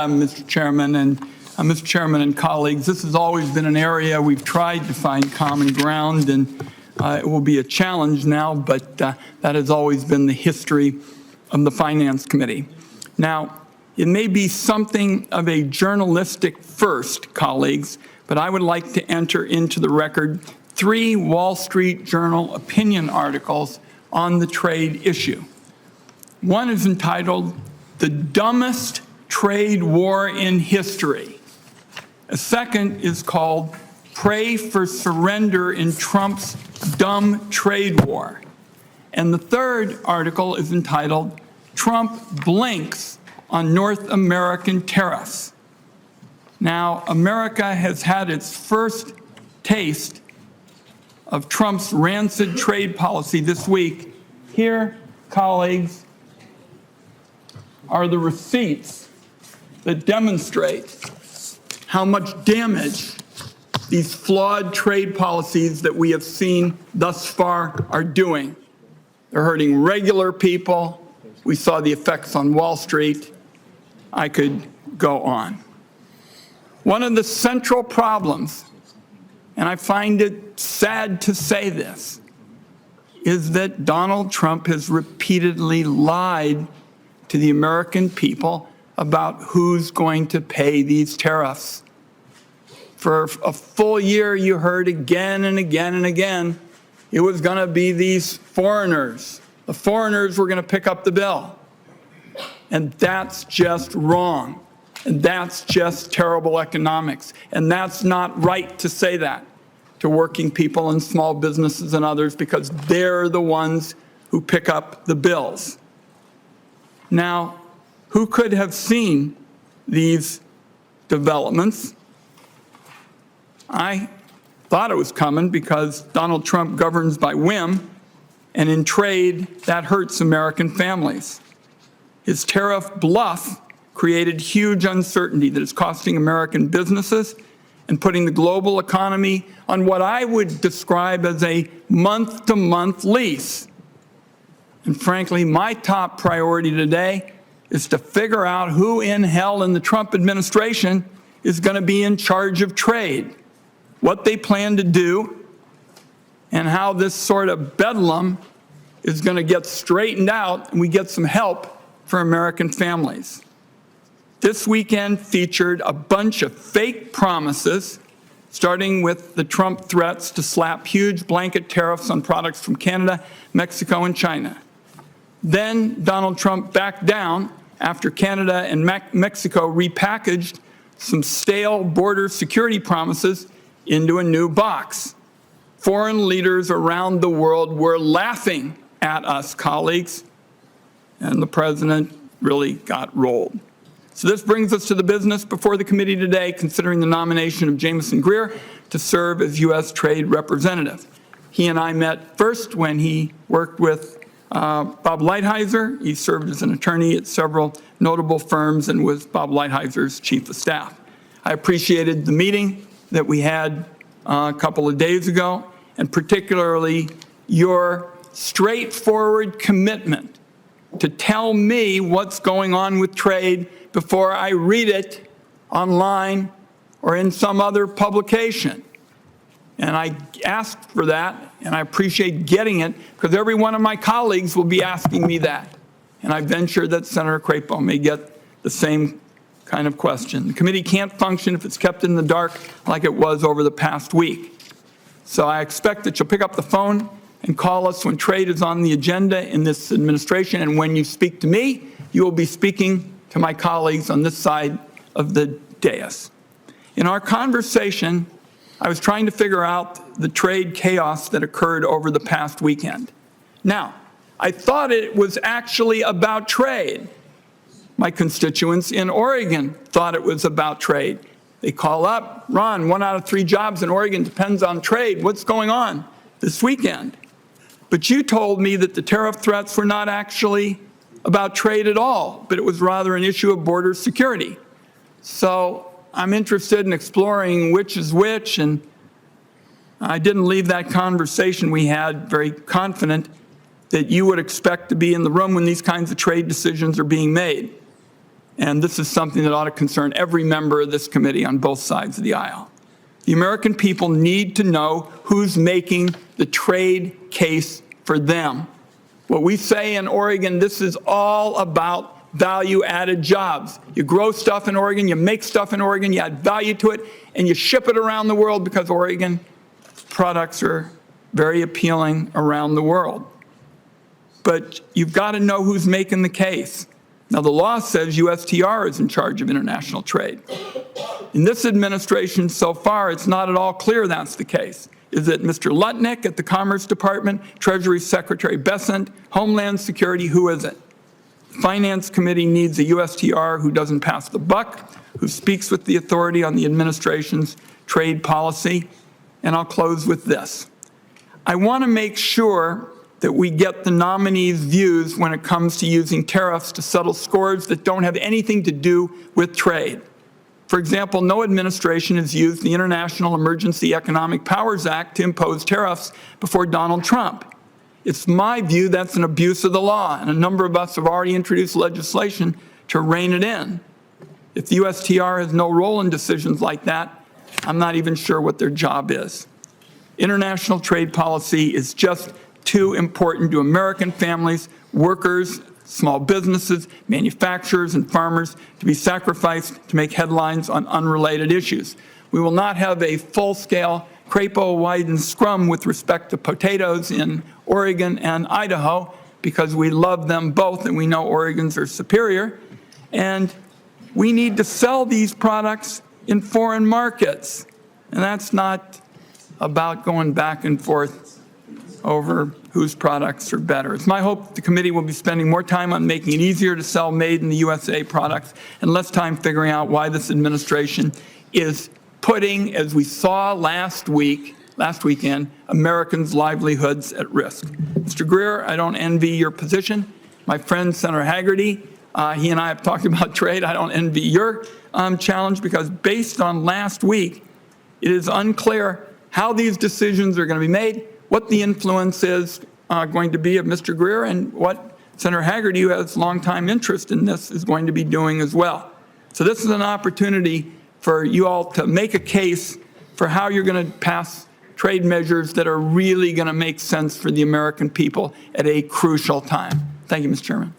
Mr. Chairman and colleagues, this has always been an area we've tried to find common ground, and it will be a challenge now, but that has always been the history of the Finance Committee. Now, it may be something of a journalistic first, colleagues, but I would like to enter into the record 3 Wall Street Journal opinion articles on the trade issue. One is entitled, "The Dumbest Trade War in History." A second is called, "Pray for Surrender in Trump's Dumb Trade War." And the third article is entitled, "Trump Blinks on North American Tariffs." Now, America has had its first taste of Trump's rancid trade policy this week. Here, colleagues, are the receipts that demonstrate how much damage these flawed trade policies that we have seen thus far are doing. They're hurting regular people. We saw the effects on Wall Street. I could go on. One of the central problems, and I find it sad to say this, is that Donald Trump has repeatedly lied to the American people about who's going to pay these tariffs. For a full year, you heard again and again and again, it was going to be these foreigners. The foreigners were going to pick up the bill. And that's just wrong. And that's just terrible economics. And that's not right to say that to working people and small businesses and others, because they're the ones who pick up the bills. Now, who could have seen these developments? I thought it was coming because Donald Trump governs by whim, and in trade, that hurts American families. His tariff bluff created huge uncertainty that is costing American businesses and putting the global economy on what I would describe as a month-to-month lease. And frankly, my top priority today is to figure out who in hell in the Trump administration is going to be in charge of trade, what they plan to do, and how this sort of bedlam is going to get straightened out and we get some help for American families. This weekend featured a bunch of fake promises, starting with the Trump threats to slap huge blanket tariffs on products from Canada, Mexico, and China. Then Donald Trump backed down after Canada and Mexico repackaged some stale border security promises into a new box. Foreign leaders around the world were laughing at us, colleagues, and the president really got rolled. So this brings us to the business before the committee today, considering the nomination of Jamieson Greer to serve as U.S. Trade Representative. He and I met first when he worked with Bob Lighthizer. He served as an attorney at several notable firms and was Bob Lighthizer's chief of staff. I appreciated the meeting that we had a couple of days ago, and particularly your straightforward commitment to tell me what's going on with trade before I read it online or in some other publication. And I asked for that, and I appreciate getting it, because every one of my colleagues will be asking me that. And I venture that Senator Crapo may get the same kind of question. The committee can't function if it's kept in the dark like it was over the past week. So I expect that you'll pick up the phone and call us when trade is on the agenda in this administration. And when you speak to me, you will be speaking to my colleagues on this side of the dais. In our conversation, I was trying to figure out the trade chaos that occurred over the past weekend. Now, I thought it was actually about trade. My constituents in Oregon thought it was about trade. They call up, Ron, 1 out of 3 jobs in Oregon depends on trade. What's going on this weekend? But you told me that the tariff threats were not actually about trade at all, but it was rather an issue of border security. So I'm interested in exploring which is which, and I didn't leave that conversation we had very confident that you would expect to be in the room when these kinds of trade decisions are being made. and this is something that ought to concern every member of this committee on both sides of the aisle. The American people need to know who's making the trade case for them. What we say in Oregon, this is all about value-added jobs. You grow stuff in Oregon, you make stuff in Oregon, you add value to it, and you ship it around the world because Oregon products are very appealing around the world. But you've got to know who's making the case. Now, the law says USTR is in charge of international trade. In this administration so far, it's not at all clear that's the case. Is it Mr. Lutnick at the Commerce Department, Treasury Secretary Bessent, Homeland Security? Who is it? The Finance Committee needs a USTR who doesn't pass the buck, who speaks with the authority on the administration's trade policy. And I'll close with this. I want to make sure that we get the nominees' views when it comes to using tariffs to settle scores that don't have anything to do with trade. For example, no administration has used the International Emergency Economic Powers Act to impose tariffs before Donald Trump. It's my view that's an abuse of the law, and a number of us have already introduced legislation to rein it in. If the USTR has no role in decisions like that, I'm not even sure what their job is. International trade policy is just too important to American families, workers, small businesses, manufacturers, and farmers to be sacrificed to make headlines on unrelated issues. We will not have a full-scale Crapo-Wyden scrum with respect to potatoes in Oregon and Idaho because we love them both and we know Oregon's are superior. And we need to sell these products in foreign markets. And that's not about going back and forth over whose products are better. It's my hope the committee will be spending more time on making it easier to sell made in the USA products and less time figuring out why this administration is putting, as we saw last weekend, Americans' livelihoods at risk. Mr. Greer, I don't envy your position. My friend, Senator Hagerty, he and I have talked about trade. I don't envy your challenge because based on last week, it is unclear how these decisions are going to be made, what the influence is going to be of Mr. Greer, and what Senator Hagerty, who has longtime interest in this, is going to be doing as well. So this is an opportunity for you all to make a case for how you're going to pass trade measures that are really going to make sense for the American people at a crucial time. Thank you, Mr. Chairman.